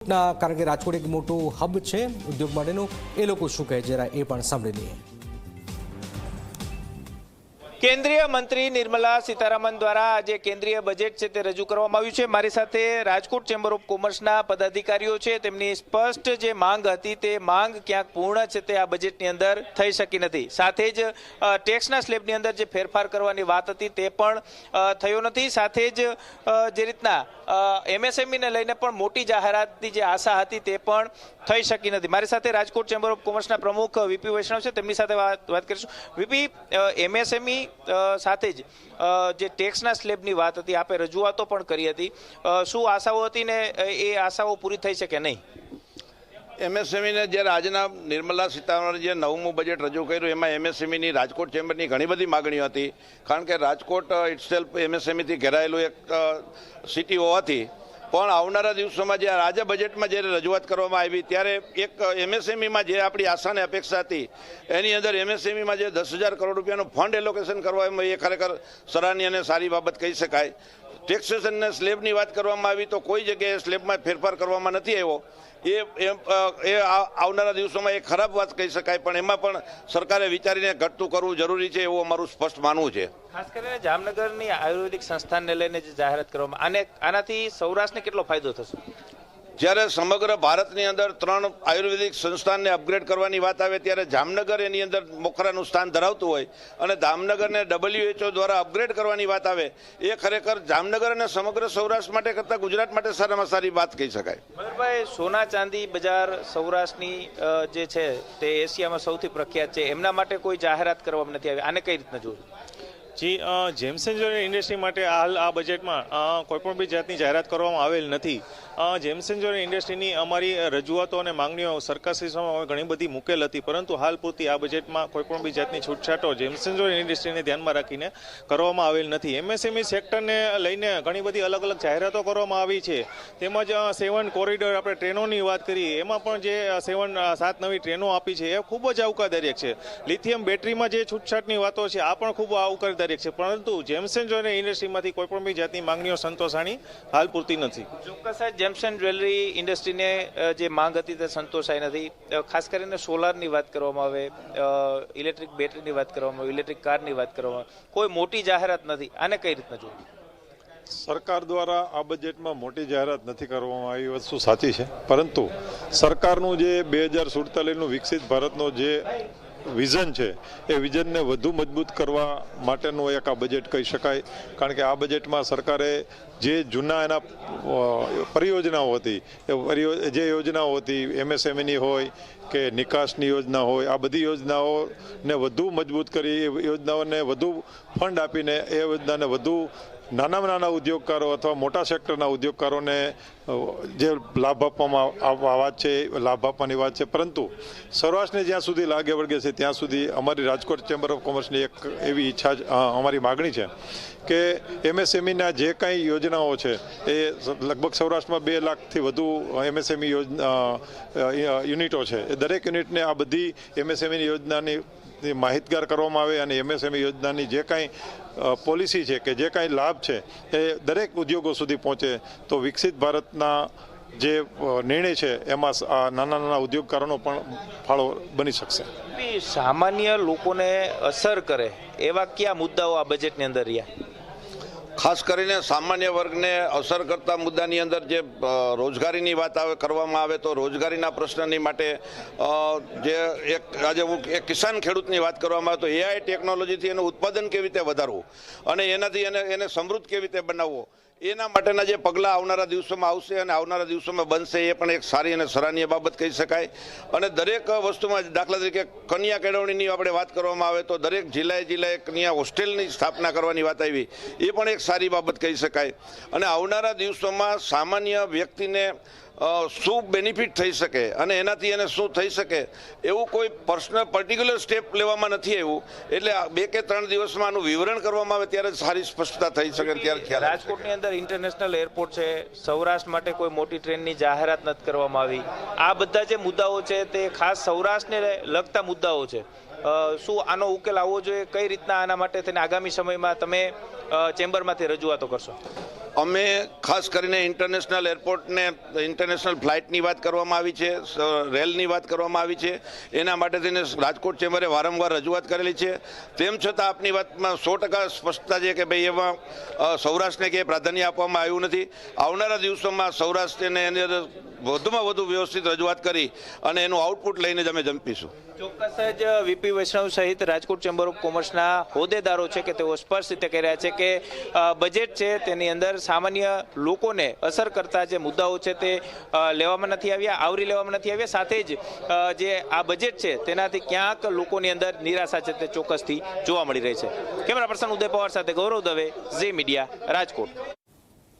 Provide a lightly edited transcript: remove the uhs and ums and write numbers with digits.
રાજકોટના, કારણ કે રાજકોટ એક મોટું હબ છે ઉદ્યોગ માટેનું. એ લોકો શું કહે જરા એ પણ સાંભળી લઈએ. કેન્દ્રીય મંત્રી નિર્મલા સીતારામન દ્વારા આજે કેન્દ્રીય બજેટ છે તે રજૂ કરવામાં આવ્યું છે. મારી સાથે રાજકોટ ચેમ્બર ઓફ કોમર્સના પદાધિકારીઓ છે. તેમની સ્પષ્ટ જે માંગ હતી તે માંગ ક્યાંક પૂર્ણ છે તે આ બજેટની અંદર થઈ શકી નથી. સાથે જ ટેક્સના સ્લેબની અંદર જે ફેરફાર કરવાની વાત હતી તે પણ થયો નથી. સાથે જ જે રીતના MSME ને લઈને પણ મોટી જાહેરાતની જે આશા હતી તે પણ થઈ શકી નથી. મારી સાથે રાજકોટ ચેમ્બર ઓફ કોમર્સના પ્રમુખ વીપી વૈષ્ણવ છે, તેમની સાથે વાત કરીશું. વીપી, MSME સાથે જ જે ટેક્સના સ્લેબની વાત હતી, આપે રજૂઆતો પણ કરી હતી, શું આશાઓ હતી ને એ આશાઓ પૂરી થઈ છે કે નહીં? MSME ને જ્યારે આજના નિર્મલા સીતારામણે જે 9મું બજેટ રજૂ કર્યું એમાં MSMEની રાજકોટ ચેમ્બરની ઘણી બધી માગણીઓ હતી. કારણ કે રાજકોટ ઇટસેલ્ફ MSMEથી ઘેરાયેલું એક સિટી હોવાથી પણ આવનારા દિવસોમાં જે આજે બજેટમાં જ્યારે રજૂઆત કરવામાં આવી ત્યારે એક MSMEમાં જે આપણી આશા અને અપેક્ષા હતી એની અંદર MSMEમાં જે 10,000 કરોડ રૂપિયાનું ફંડ એલોકેશન કરવામાં એ ખરેખર સરાહનીય અને સારી બાબત કહી શકાય. ટેક્સેશનના સ્લેબની વાત કરવામાં આવી તો કોઈ જગ્યાએ સ્લેબમાં ફેરફાર કરવામાં નથી આવ્યો. એ આવનારા દિવસોમાં એક ખરાબ વાત કહી શકાય, પણ એમાં પણ સરકારે વિચારીને ઘટતું કરવું જરૂરી છે એવું અમારું સ્પષ્ટ માનવું છે. ખાસ કરીને જામનગરની આયુર્વેદિક સંસ્થાનને લઈને જે જાહેરાત કરવામાં આનાથી સૌરાષ્ટ્રને કેટલો ફાયદો થશે? જ્યારે સમગ્ર ભારતની અંદર 3 આયુર્વેદિક સંસ્થાનને અપગ્રેડ કરવાની વાત આવે ત્યારે જામનગર એની અંદર મોખરાનું સ્થાન ધરાવતું હોય અને જામનગરને WHO દ્વારા અપગ્રેડ કરવાની વાત આવે એ ખરેખર જામનગર અને સમગ્ર સૌરાષ્ટ્ર માટે કરતાં ગુજરાત માટે સારામાં સારી વાત કહી શકાય. મયુરભાઈ, સોના ચાંદી બજાર સૌરાષ્ટ્રની જે છે તે એશિયામાં સૌથી પ્રખ્યાત છે, એમના માટે કોઈ જાહેરાત કરવામાં નથી આવી, આને કઈ રીતના જોયું? જી, જેમ્સ એન્ડ જ્વેલરી ઇન્ડસ્ટ્રી માટે હાલ આ બજેટમાં કોઈપણ બી જાતની જાહેરાત કરવામાં આવેલ નથી. જેમ્સ એન્ડ જ્વેલરી ઇન્ડસ્ટ્રીની અમારી રજૂઆતો અને માંગણીઓ સરકારશ્રી સામે ઘણી બધી મૂકેલ હતી, પરંતુ હાલ પૂરતી આ બજેટમાં કોઈપણ બી જાતની છૂટછાટો જેમ્સ એન્ડ જ્વેલરી ઇન્ડસ્ટ્રીને ધ્યાનમાં રાખીને કરવામાં આવેલ નથી. MSME સેક્ટરને લઈને ઘણી બધી અલગ અલગ જાહેરાતો કરવામાં આવી છે. તેમજ 7 કોરિડોર આપણે ટ્રેનોની વાત કરી, એમાં પણ જે 7 નવી ટ્રેનો આપી છે એ ખૂબ જ આવકારદાયક છે. લિથિયમ બેટરીમાં જે છૂટછાટની વાતો છે આ પણ ખૂબ આવકારદાયક છે, પરંતુ જેમ્સ એન્ડ જ્વેલરી ઇન્ડસ્ટ્રીમાંથી કોઈપણ બી જાતની માંગણીઓ સંતોષાણી હાલ પૂરતી નથી. ચોક્કસ જેમ્સ એન્ડ જ્વેલરી ઇન્ડસ્ટ્રીને જે માંગ હતી તે સંતોષાઈ નથી. ખાસ કરીને સોલારની વાત કરવામાં આવે, ઇલેક્ટ્રિક બેટરીની વાત કરવામાં આવે, ઇલેક્ટ્રિક કારની વાત કરવામાં આવે, કોઈ મોટી જાહેરાત નથી. આને કઈ રીતના જોયું? સરકાર દ્વારા આ બજેટમાં મોટી જાહેરાત નથી કરવામાં આવી, વસ્તુ સાચી છે, પરંતુ સરકારનું જે 2047નું વિકસિત ભારતનો જે વિઝન છે એ વિઝનને વધુ મજબૂત કરવા માટેનું એક આ બજેટ કહી શકાય. કારણ કે આ બજેટમાં સરકારે જે જૂના એના પરિયોજનાઓ હતી જે યોજનાઓ હતી MSMEની હોય કે નિકાસની યોજના હોય, આ બધી યોજનાઓને વધુ મજબૂત કરી, એ યોજનાઓને વધુ ફંડ આપીને એ યોજનાને વધુ નાનામાં નાના ઉદ્યોગકારો અથવા મોટા સેક્ટરના ઉદ્યોગકારોને જે લાભ આપવામાં વાત છે, લાભ આપવાની વાત છે. પરંતુ સૌરાષ્ટ્રને જ્યાં સુધી લાગે વળગે છે ત્યાં સુધી અમારી રાજકોટ ચેમ્બર ઓફ કોમર્સની એક એવી ઈચ્છા અમારી માગણી છે કે MSMEના જે કાંઈ યોજનાઓ છે એ લગભગ સૌરાષ્ટ્રમાં 2 લાખથી વધુ MSME યુનિટો છે. એ દરેક યુનિટને આ બધી MSME યોજનાની માહિતગાર કરવામાં આવે અને MSME યોજનાની જે કાંઈ પોલિસી છે કે જે કાંઈ લાભ છે એ દરેક ઉદ્યોગો સુધી પહોંચે તો વિકસિત ભારતના જે નિર્ણય છે એમાં નાના નાના ઉદ્યોગકારોનો પણ ફાળો બની શકશે. સામાન્ય લોકોને અસર કરે એવા કયા મુદ્દાઓ આ બજેટની અંદર રહ્યા? ખાસ કરીને સામાન્ય વર્ગને અસર કરતા મુદ્દાની અંદર જે રોજગારીની વાત કરવામાં આવે તો રોજગારીના પ્રશ્નની માટે જે આજે એક કિસાન ખેડૂતની વાત કરવામાં આવે તો AI ટેકનોલોજીથી એનું ઉત્પાદન કેવી રીતે વધારવું અને એનાથી એને સમૃદ્ધ કેવી રીતે બનાવવો, એના માટેના જે પગલાં આવનારા દિવસોમાં આવશે અને આવનારા દિવસોમાં બનશે એ પણ એક સારી અને સરાહનીય બાબત કહી શકાય. અને દરેક વસ્તુમાં દાખલા તરીકે કન્યા કેળવણીની આપણે વાત કરવામાં આવે તો દરેક જિલ્લાએ કન્યા હોસ્ટેલની સ્થાપના કરવાની વાત આવી, એ પણ એક સારી બાબત કહી શકાય. અને આવનારા દિવસોમાં સામાન્ય વ્યક્તિને શું બેનિફિટ થઈ શકે અને એનાથી એને શું થઈ શકે એવું કોઈ પર્ટિક્યુલર સ્ટેપ લેવામાં નથી આવ્યું. એટલે 2 કે 3 દિવસમાં આનું વિવરણ કરવામાં આવે ત્યારે સારી સ્પષ્ટતા થઈ શકે. ત્યારે રાજકોટની અંદર ઇન્ટરનેશનલ એરપોર્ટ છે, સૌરાષ્ટ્ર માટે કોઈ મોટી ટ્રેનની જાહેરાત નથી કરવામાં આવી. આ બધા જે મુદ્દાઓ છે તે ખાસ સૌરાષ્ટ્રને લગતા મુદ્દાઓ છે. શું આનો ઉકેલ આવવો જોઈએ? કઈ રીતના આના માટે તેને આગામી સમયમાં તમે ચેમ્બરમાંથી રજૂઆતો કરશો? અમે ખાસ કરીને ઇન્ટરનેશનલ એરપોર્ટને ઇન્ટરનેશનલ ફ્લાઇટની વાત કરવામાં આવી છે, રેલની વાત કરવામાં આવી છે. એના માટે થઈને રાજકોટ ચેમ્બરે વારંવાર રજૂઆત કરેલી છે. તેમ છતાં આપની વાતમાં 100% સ્પષ્ટતા છે કે ભાઈ એમાં સૌરાષ્ટ્રને ક્યાંય પ્રાધાન્ય આપવામાં આવ્યું નથી. આવનારા દિવસોમાં સૌરાષ્ટ્રને એની અંદર વધુમાં વધુ વ્યવસ્થિત રજૂઆત કરી અને એનું આઉટપુટ લઈને જ અમે જંપીશું. ચોક્કસ જ વીપી વૈષ્ણવ સહિત રાજકોટ ચેમ્બર ઓફ કોમર્સના હોદ્દેદારો છે કે તેઓ સ્પષ્ટ રીતે કહી રહ્યા છે કે બજેટ છે તેની અંદર સામાન્ય લોકોને અસર કરતા જે મુદ્દાઓ છે તે લેવામાં નથી આવ્યા, આવરી લેવામાં નથી આવ્યા. સાથે જ જે આ બજેટ છે તેનાથી ક્યાંક લોકોની અંદર નિરાશા છે તે ચોક્કસથી જોવા મળી રહી છે. કેમેરા પર્સન ઉદય પવાર સાથે ગૌરવ દવે, ઝી મીડિયા, રાજકોટ.